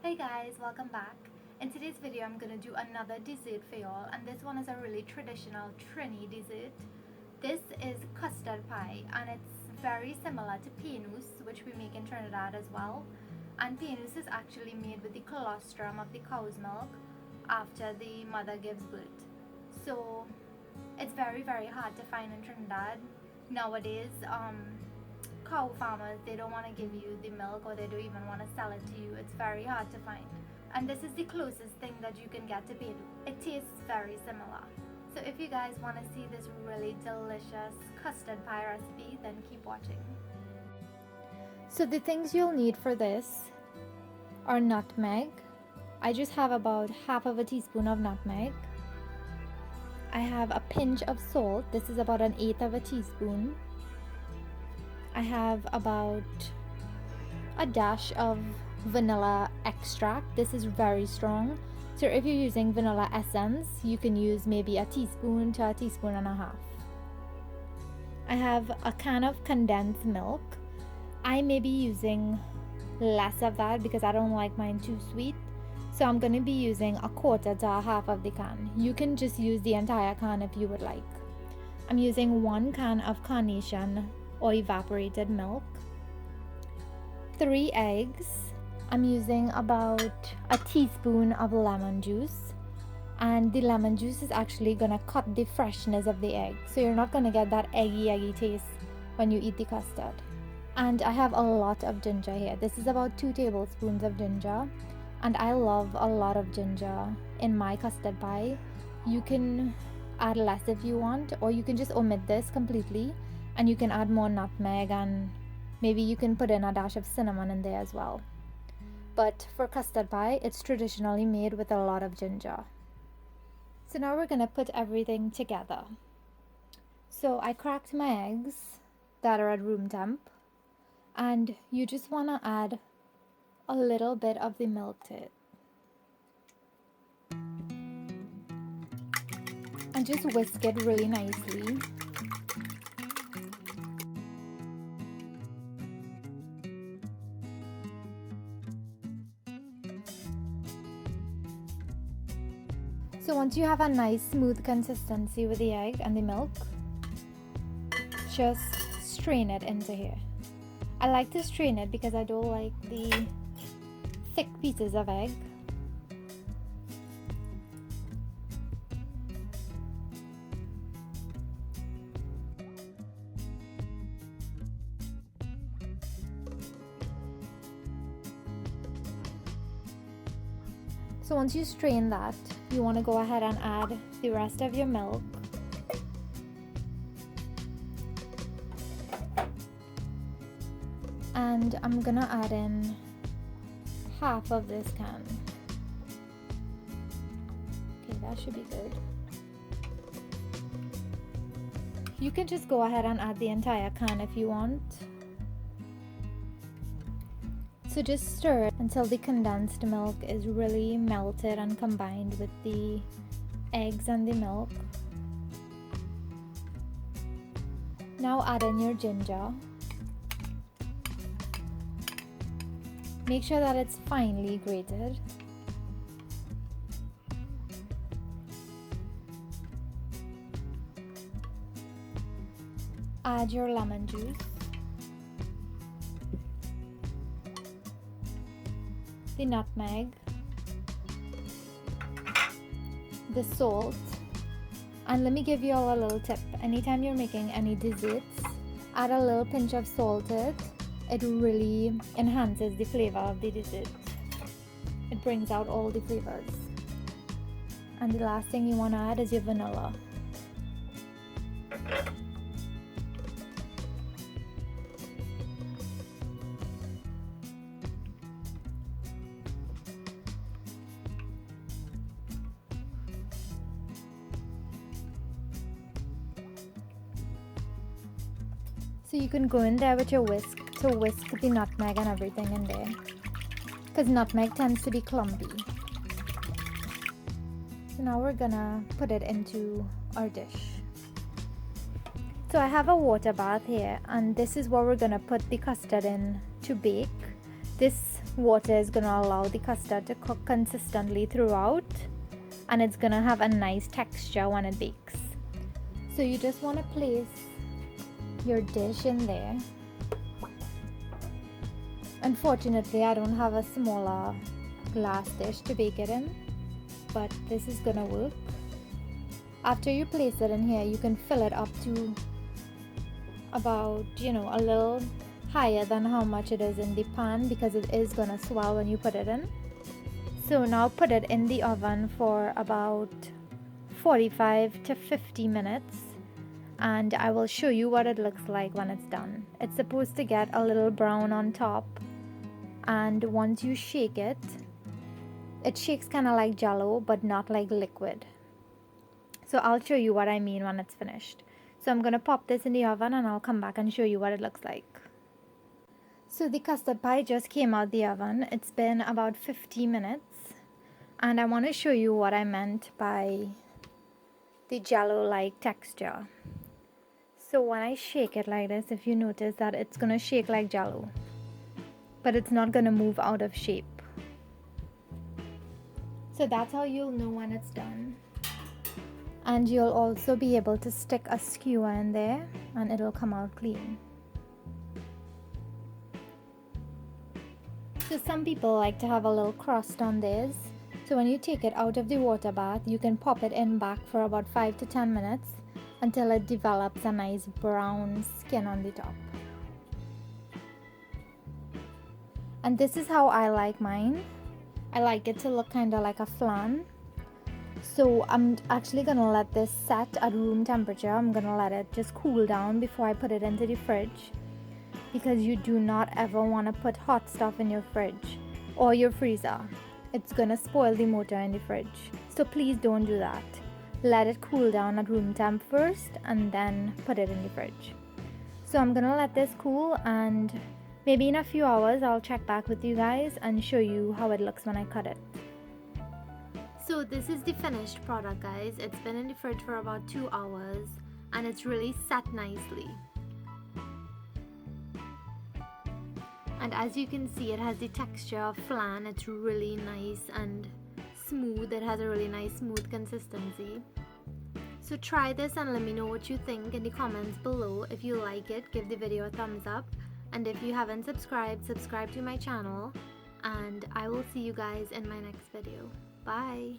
Hey guys, welcome back. In today's video I'm gonna do another dessert for y'all, and this one is a really traditional Trini dessert. This is custard pie and it's very similar to paynoose, which we make in Trinidad as well. And paynoose is actually made with the colostrum of the cow's milk after the mother gives birth. So it's very hard to find in Trinidad nowadays. Cow farmers, they don't want to give you the milk, or they don't even want to sell it to you. It's very hard to find, and this is the closest thing that you can get to paynoose. It tastes very similar. So if you guys want to see this really delicious custard pie recipe, then keep watching. So the things you'll need for this are nutmeg. I just have about half of a teaspoon of nutmeg. I have a pinch of salt. This is about an eighth of a teaspoon. I have about a dash of vanilla extract. This is very strong. So if you're using vanilla essence, you can use maybe a teaspoon to a teaspoon and a half. I have a can of condensed milk. I may be using less of that because I don't like mine too sweet. So I'm going to be using a quarter to a half of the can. You can just use the entire can if you would like. I'm using 1 can of carnation or evaporated milk, 3 eggs. I'm using about a teaspoon of lemon juice, and the lemon juice is actually gonna cut the freshness of the egg, so you're not gonna get that eggy taste when you eat the custard. And I have a lot of ginger here. This is about 2 tablespoons of ginger, and I love a lot of ginger in my custard pie. You can add less if you want, or you can just omit this completely and you can add more nutmeg, and maybe you can put in a dash of cinnamon in there as well. But for custard pie, it's traditionally made with a lot of ginger. So now we're gonna put everything together. So I cracked my eggs that are at room temp, and you just wanna add a little bit of the milk to it. And just whisk it really nicely. So once you have a nice smooth consistency with the egg and the milk, just strain it into here. I like to strain it because I don't like the thick pieces of egg. So once you strain that, you want to go ahead and add the rest of your milk. And I'm gonna add in half of this can. Okay, that should be good. You can just go ahead and add the entire can if you want. So just stir it until the condensed milk is really melted and combined with the eggs and the milk. Now add in your ginger. Make sure that it's finely grated. Add your lemon juice. The nutmeg, the salt, and let me give you all a little tip. Anytime you're making any desserts, add a little pinch of salt to it. It really enhances the flavor of the dessert. It brings out all the flavors. And the last thing you want to add is your vanilla. So you can go in there with your whisk to whisk the nutmeg and everything in there, because nutmeg tends to be clumpy. So now we're gonna put it into our dish. So I have a water bath here, and this is what we're gonna put the custard in to bake. This water is going to allow the custard to cook consistently throughout, and it's going to have a nice texture when it bakes. So you just want to place your dish in there. Unfortunately, I don't have a smaller glass dish to bake it in, but this is gonna work. After you place it in here, you can fill it up to about, a little higher than how much it is in the pan, because it is gonna swell when you put it in. So now put it in the oven for about 45 to 50 minutes, and I will show you what it looks like when it's done. It's supposed to get a little brown on top, and once you shake it, it shakes kind of like jello but not like liquid. So I'll show you what I mean when it's finished. So I'm going to pop this in the oven and I'll come back and show you what it looks like. So the custard pie just came out the oven. It's been about 50 minutes, and I want to show you what I meant by the jello-like texture. So when I shake it like this, if you notice that it's going to shake like jello, but it's not going to move out of shape. So that's how you'll know when it's done. And you'll also be able to stick a skewer in there and it'll come out clean. So some people like to have a little crust on theirs. So when you take it out of the water bath, you can pop it in back for about 5 to 10 minutes until it develops a nice brown skin on the top. And this is how I like mine. I like it to look kind of like a flan. So I'm actually going to let this set at room temperature. I'm going to let it just cool down before I put it into the fridge, because you do not ever want to put hot stuff in your fridge or your freezer. It's going to spoil the motor in the fridge. So please don't do that. Let it cool down at room temp first and then put it in the fridge. So I'm going to let this cool, and maybe in a few hours I'll check back with you guys and show you how it looks when I cut it. So this is the finished product, guys. It's been in the fridge for about 2 hours and it's really set nicely. And as you can see, it has the texture of flan. It's really nice and smooth. It has a really nice smooth consistency. So try this and let me know what you think in the comments below. If you like it, give the video a thumbs up. And if you haven't subscribed, subscribe to my channel. And I will see you guys in my next video. Bye!